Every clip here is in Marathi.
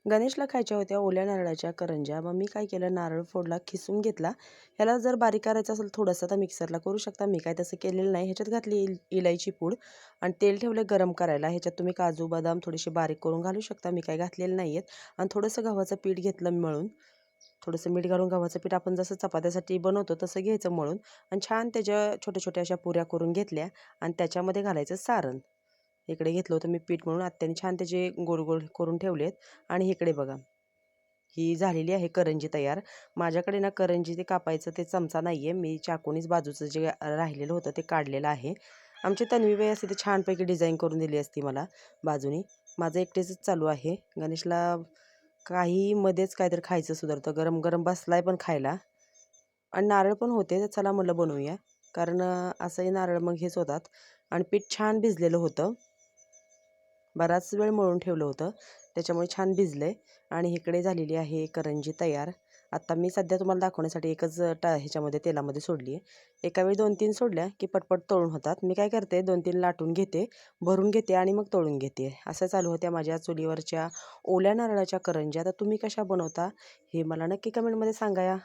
गणेशला खायच्या होत्या ओल्या नारळाच्या करंज्या. मग मी काय केलं, नारळ फोडला, खिसून घेतला. ह्याला जर बारीक करायचं असेल थोडंसं तर मिक्सरला करू शकता. मी काय तसं केलेलं नाही. ह्याच्यात घातली इलायची पूड आणि तेल ठेवलं गरम करायला. ह्याच्यात तुम्ही काजू, बदाम थोडेसे बारीक करून घालू शकता. मी काय घातलेले नाही आहेत. आणि थोडंसं गव्हाचं पीठ घेतलं मळून. थोडंसं मीठ घालून गव्हाचं पीठ आपण जसं चपात्यासाठी बनवतो तसं घ्यायचं मळून आणि छान त्याच्या छोट्या-छोट्या अशा पुऱ्या करून घेतल्या आणि त्याच्यामध्ये घालायचं सारण. इकडे घेतलं होतं मी पीठ म्हणून आत्याने छान त्याचे गोल-गोल करून ठेवलेत आणि इकडे बघा, ही झालेली आहे करंजी तयार. माझ्याकडे ना करंजी ते कापायचं ते चमचा नाही आहे. मी चाकूनीच बाजूचं जे राहिलेलं होतं ते काढलेलं आहे. आमची तन्वीबाई असते ते छानपैकी डिझाईन करून दिली असती मला बाजूनी. माझं एकटेच चालू आहे. गणेशला काही मध्येच काहीतरी खायचं सुधारतं. गरम-गरम बसलाय पण खायला आणि नारळ पण होते. तर चला म्हटलं बनवूया. कारण असंही नारळ मग हेच होतात आणि पीठ छान भिजलेलं होतं. बराच वेळ मळून ठेवलं होतं. त्याच्यामुळे छान भिजले आणि इकडे झालेली आहे करंजी तयार. आता मी सध्या तुम्हाला दाखवण्यासाठी एकच ह्याच्यामध्ये तेलामध्ये सोडली आहे. एका वेळी 2-3 सोडल्या की पटपट तळून होतात. मी काय करते 2-3 लाटून घेते, भरून घेते आणि मग तळून घेते. असं चालू होत्या माझ्या चुलीवरच्या ओल्या नारळाच्या करंज्या. तर तुम्ही कशा बनवता हे मला नक्की कमेंटमध्ये सांगा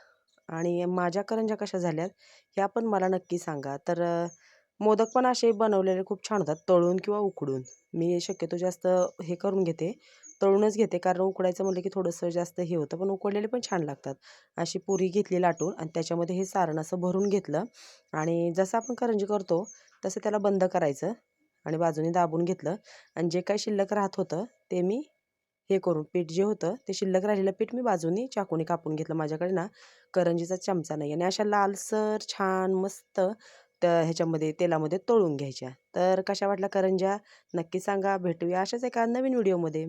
आणि माझ्या करंज्या कशा झाल्यात ह्या पण मला नक्की सांगा. तर मोदक पण असे बनवलेले खूप छान होतात तळून किंवा उकडून. मी शक्यतो जास्त हे करून घेते, तळूनच घेते कारण उकडायचं म्हटलं की थोडंसं जास्त हे होतं, पण उकडलेले पण छान लागतात. अशी पुरी घेतली लाटून आणि त्याच्यामध्ये हे सारण असं भरून घेतलं आणि जसं आपण करंजी करतो तसं त्याला बंद करायचं आणि बाजूने दाबून घेतलं आणि जे काही शिल्लक राहत होतं ते मी हे करून पीठ जे होतं ते शिल्लक राहिलेलं पीठ मी बाजूनी चाकूने कापून घेतलं. माझ्याकडे ना करंजीचा चमचा नाही आणि अशा लालसर छान मस्त त्या ह्याच्यामध्ये तेलामध्ये तळून घ्यायच्या. तर कशा वाटल्या करंज्या नक्की सांगा. भेटूया अशाच एका नवीन व्हिडिओमध्ये.